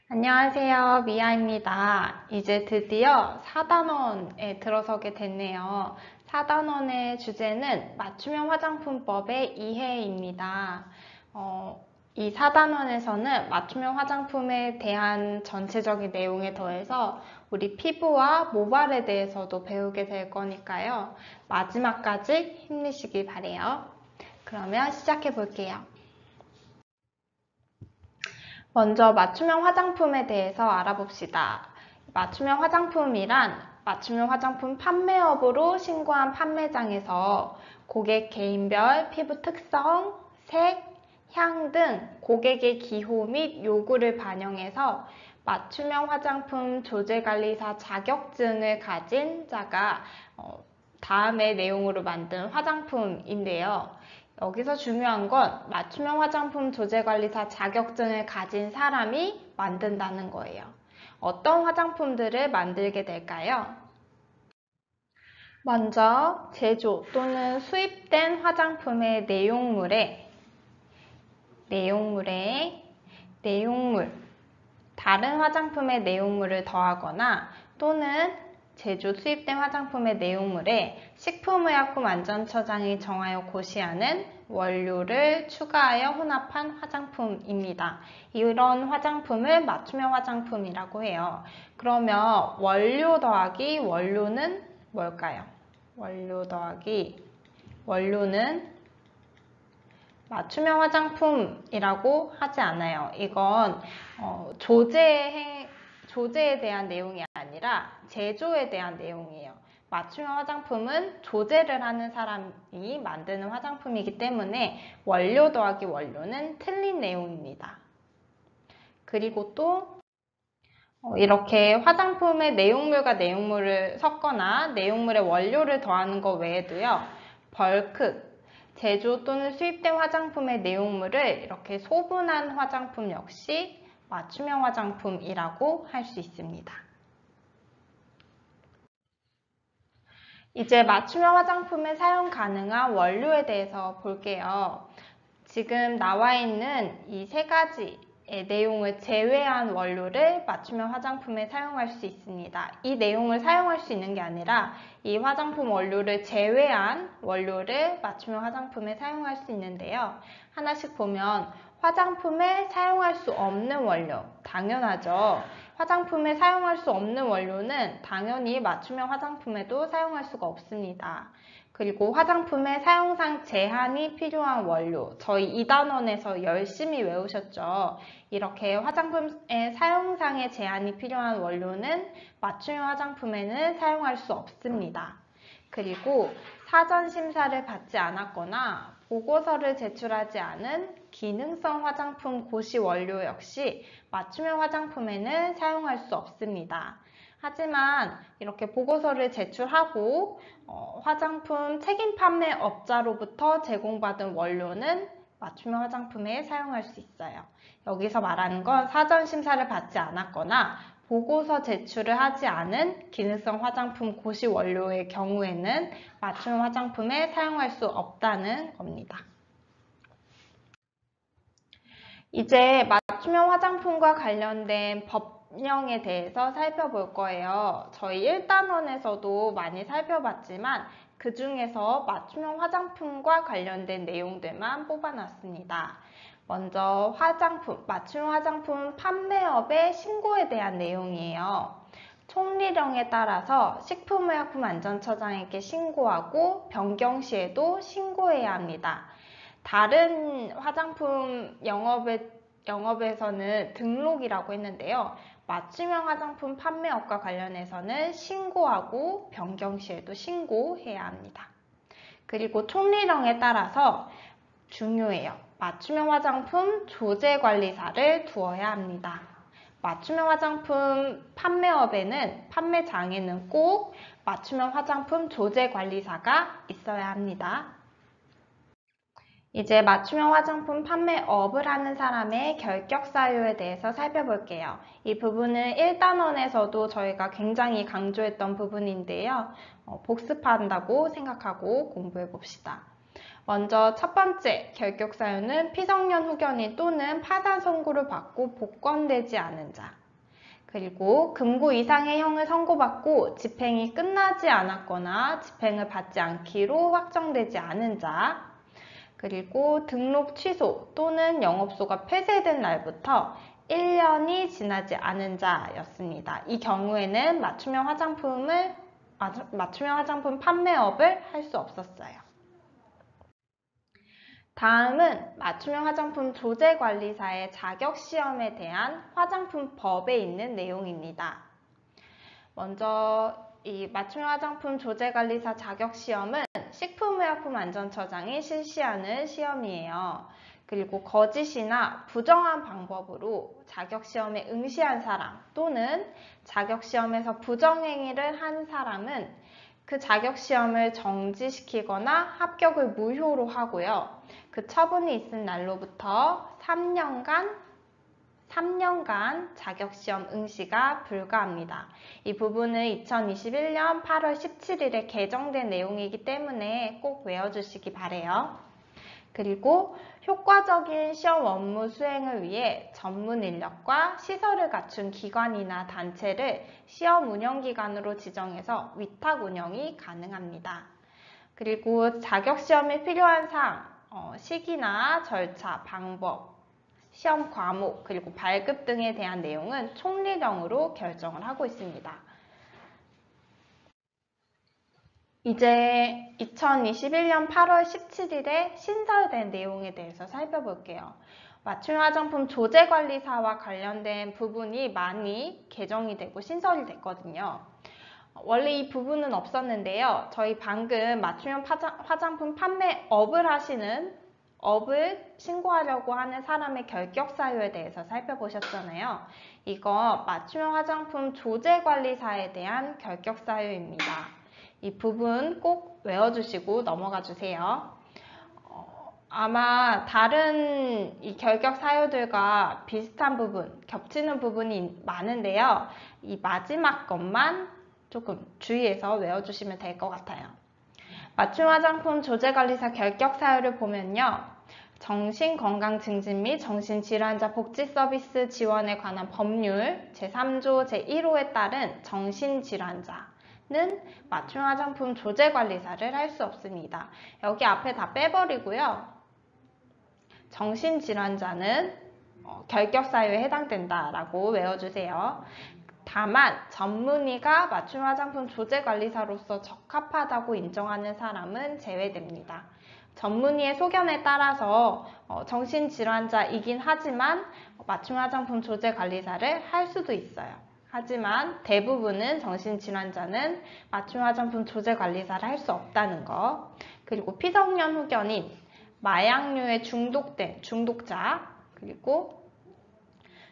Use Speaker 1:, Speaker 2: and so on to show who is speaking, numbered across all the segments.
Speaker 1: 안녕하세요. 미아입니다. 이제 드디어 4단원에 들어서게 됐네요. 4단원의 주제는 맞춤형 화장품법의 이해입니다. 이 4단원에서는 맞춤형 화장품에 대한 전체적인 내용에 더해서 우리 피부와 모발에 대해서도 배우게 될 거니까요. 마지막까지 힘내시길 바래요. 그러면 시작해 볼게요. 먼저 맞춤형 화장품에 대해서 알아봅시다. 맞춤형 화장품이란 맞춤형 화장품 판매업으로 신고한 판매장에서 고객 개인별 피부 특성, 색, 향 등 고객의 기호 및 요구를 반영해서 맞춤형 화장품 조제관리사 자격증을 가진 자가 다음의 내용으로 만든 화장품인데요. 여기서 중요한 건 맞춤형 화장품 조제관리사 자격증을 가진 사람이 만든다는 거예요. 어떤 화장품들을 만들게 될까요? 먼저 제조 또는 수입된 화장품의 내용물, 다른 화장품의 내용물을 더하거나 또는 제조 수입된 화장품의 내용물에 식품의약품안전처장이 정하여 고시하는 원료를 추가하여 혼합한 화장품입니다. 이런 화장품을 맞춤형 화장품이라고 해요. 그러면 원료 더하기 원료는 뭘까요? 원료는 맞춤형 화장품이라고 하지 않아요. 이건 조제에 대한 내용이 아니라 제조에 대한 내용이에요. 맞춤형 화장품은 조제를 하는 사람이 만드는 화장품이기 때문에 원료 더하기 원료는 틀린 내용입니다. 그리고 또 이렇게 화장품의 내용물과 내용물을 섞거나 내용물의 원료를 더하는 것 외에도요. 벌크, 제조 또는 수입된 화장품의 내용물을 이렇게 소분한 화장품 역시 맞춤형 화장품이라고 할 수 있습니다. 이제 맞춤형 화장품에 사용 가능한 원료에 대해서 볼게요. 지금 나와 있는 이 세 가지의 내용을 제외한 원료를 맞춤형 화장품에 사용할 수 있습니다. 이 내용을 사용할 수 있는 게 아니라 이 화장품 원료를 제외한 원료를 맞춤형 화장품에 사용할 수 있는데요. 하나씩 보면 화장품에 사용할 수 없는 원료, 당연하죠. 화장품에 사용할 수 없는 원료는 당연히 맞춤형 화장품에도 사용할 수가 없습니다. 그리고 화장품의 사용상 제한이 필요한 원료, 저희 2단원에서 열심히 외우셨죠. 이렇게 화장품의 사용상의 제한이 필요한 원료는 맞춤형 화장품에는 사용할 수 없습니다. 그리고 사전 심사를 받지 않았거나 보고서를 제출하지 않은 기능성 화장품 고시 원료 역시 맞춤형 화장품에는 사용할 수 없습니다. 하지만 이렇게 보고서를 제출하고 화장품 책임 판매업자로부터 제공받은 원료는 맞춤형 화장품에 사용할 수 있어요. 여기서 말하는 건 사전 심사를 받지 않았거나 보고서 제출을 하지 않은 기능성 화장품 고시 원료의 경우에는 맞춤형 화장품에 사용할 수 없다는 겁니다. 이제 맞춤형 화장품과 관련된 법령에 대해서 살펴볼 거예요. 저희 1단원에서도 많이 살펴봤지만 그 중에서 맞춤형 화장품과 관련된 내용들만 뽑아놨습니다. 먼저 맞춤형 화장품 판매업의 신고에 대한 내용이에요. 총리령에 따라서 식품의약품안전처장에게 신고하고 변경 시에도 신고해야 합니다. 다른 화장품 영업에서는 등록이라고 했는데요. 맞춤형 화장품 판매업과 관련해서는 신고하고 변경 시에도 신고해야 합니다. 그리고 총리령에 따라서 중요해요. 맞춤형 화장품 조제관리사를 두어야 합니다. 맞춤형 화장품 판매업에는 판매장에는 꼭 맞춤형 화장품 조제관리사가 있어야 합니다. 이제 맞춤형 화장품 판매업을 하는 사람의 결격 사유에 대해서 살펴볼게요. 이 부분은 1단원에서도 저희가 굉장히 강조했던 부분인데요. 복습한다고 생각하고 공부해 봅시다. 먼저 첫 번째 결격 사유는 피성년 후견인 또는 파산 선고를 받고 복권되지 않은 자. 그리고 금고 이상의 형을 선고받고 집행이 끝나지 않았거나 집행을 받지 않기로 확정되지 않은 자. 그리고 등록 취소 또는 영업소가 폐쇄된 날부터 1년이 지나지 않은 자였습니다. 이 경우에는 맞춤형 화장품 판매업을 할 수 없었어요. 다음은 맞춤형 화장품 조제관리사의 자격시험에 대한 화장품법에 있는 내용입니다. 먼저 이 맞춤형 화장품 조제관리사 자격시험은 식품의약품안전처장이 실시하는 시험이에요. 그리고 거짓이나 부정한 방법으로 자격시험에 응시한 사람 또는 자격시험에서 부정행위를 한 사람은 그 자격시험을 정지시키거나 합격을 무효로 하고요. 그 처분이 있은 날로부터 3년간 자격시험 응시가 불가합니다. 이 부분은 2021년 8월 17일에 개정된 내용이기 때문에 꼭 외워주시기 바래요. 그리고 효과적인 시험 업무 수행을 위해 전문 인력과 시설을 갖춘 기관이나 단체를 시험 운영기관으로 지정해서 위탁 운영이 가능합니다. 그리고 자격시험에 필요한 사항, 시기나 절차, 방법, 시험 과목, 그리고 발급 등에 대한 내용은 총리령으로 결정을 하고 있습니다. 이제 2021년 8월 17일에 신설된 내용에 대해서 살펴볼게요. 맞춤 화장품 조제관리사와 관련된 부분이 많이 개정이 되고 신설이 됐거든요. 원래 이 부분은 없었는데요. 저희 방금 맞춤형 화장품 판매업을 신고하려고 하는 사람의 결격 사유에 대해서 살펴보셨잖아요. 이거 맞춤형 화장품 조제관리사에 대한 결격 사유입니다. 이 부분 꼭 외워주시고 넘어가 주세요. 아마 다른 이 결격 사유들과 비슷한 부분, 겹치는 부분이 많은데요. 이 마지막 것만 조금 주의해서 외워주시면 될 것 같아요. 맞춤 화장품 조제관리사 결격 사유를 보면요. 정신건강 증진 및 정신질환자 복지 서비스 지원에 관한 법률 제3조 제1호에 따른 정신질환자는 맞춤 화장품 조제관리사를 할 수 없습니다. 여기 앞에 다 빼버리고요. 정신질환자는 결격 사유에 해당된다라고 외워주세요. 다만 전문의가 맞춤 화장품 조제관리사로서 적합하다고 인정하는 사람은 제외됩니다. 전문의의 소견에 따라서 정신질환자이긴 하지만 맞춤 화장품 조제관리사를 할 수도 있어요. 하지만 대부분은 정신질환자는 맞춤 화장품 조제관리사를 할 수 없다는 거. 그리고 피성년 후견인, 마약류에 중독된 중독자, 그리고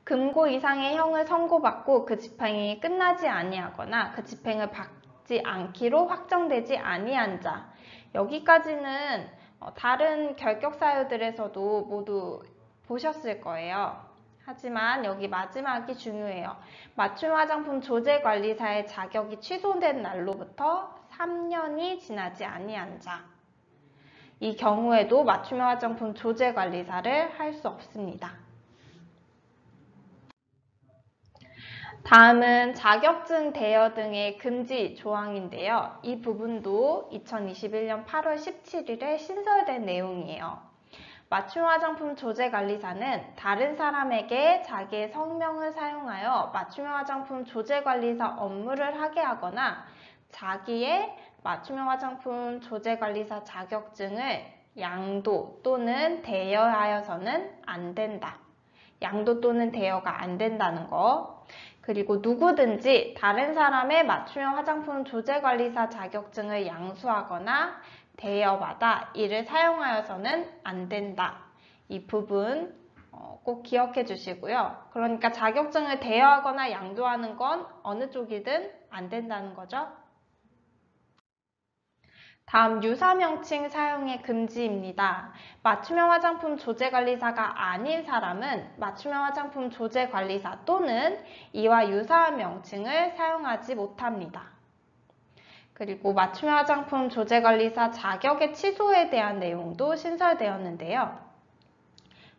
Speaker 1: 금고 이상의 형을 선고받고 그 집행이 끝나지 아니하거나 그 집행을 받지 않기로 확정되지 아니한 자. 여기까지는 다른 결격 사유들에서도 모두 보셨을 거예요. 하지만 여기 마지막이 중요해요. 맞춤 화장품 조제관리사의 자격이 취소된 날로부터 3년이 지나지 아니한 자. 이 경우에도 맞춤 화장품 조제관리사를 할 수 없습니다. 다음은 자격증 대여 등의 금지 조항인데요. 이 부분도 2021년 8월 17일에 신설된 내용이에요. 맞춤 화장품 조제관리사는 다른 사람에게 자기의 성명을 사용하여 맞춤 화장품 조제관리사 업무를 하게 하거나 자기의 맞춤형 화장품 조제관리사 자격증을 양도 또는 대여하여서는 안 된다. 양도 또는 대여가 안 된다는 거. 그리고 누구든지 다른 사람의 맞춤형 화장품 조제관리사 자격증을 양수하거나 대여받아 이를 사용하여서는 안 된다. 이 부분 꼭 기억해 주시고요. 그러니까 자격증을 대여하거나 양도하는 건 어느 쪽이든 안 된다는 거죠. 다음 유사명칭 사용의 금지입니다. 맞춤형 화장품 조제관리사가 아닌 사람은 맞춤형 화장품 조제관리사 또는 이와 유사한 명칭을 사용하지 못합니다. 그리고 맞춤형 화장품 조제관리사 자격의 취소에 대한 내용도 신설되었는데요.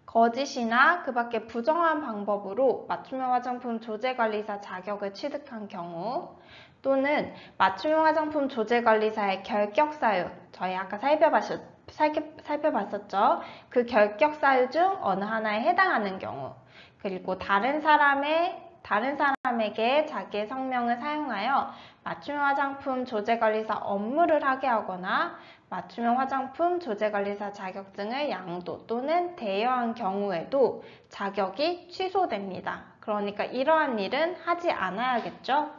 Speaker 1: 거짓이나 그 밖에 부정한 방법으로 맞춤형 화장품 조제관리사 자격을 취득한 경우, 또는 맞춤형 화장품 조제관리사의 결격사유, 저희 아까 살펴봤었죠. 그 결격사유 중 어느 하나에 해당하는 경우, 그리고 다른 사람에게 자기의 성명을 사용하여 맞춤형 화장품 조제관리사 업무를 하게 하거나 맞춤형 화장품 조제관리사 자격증을 양도 또는 대여한 경우에도 자격이 취소됩니다. 그러니까 이러한 일은 하지 않아야겠죠?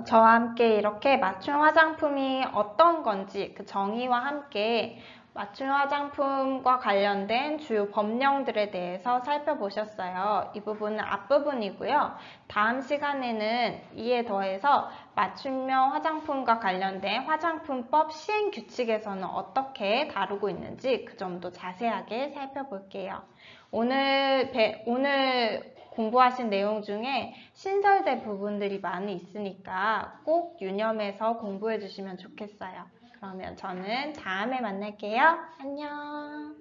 Speaker 1: 저와 함께 이렇게 맞춤 화장품이 어떤 건지 그 정의와 함께 맞춤 화장품과 관련된 주요 법령들에 대해서 살펴보셨어요. 이 부분은 앞부분이고요. 다음 시간에는 이에 더해서 맞춤형 화장품과 관련된 화장품법 시행 규칙에서는 어떻게 다루고 있는지 그 점도 자세하게 살펴볼게요. 오늘 공부하신 내용 중에 신설된 부분들이 많이 있으니까 꼭 유념해서 공부해 주시면 좋겠어요. 그러면 저는 다음에 만날게요. 안녕.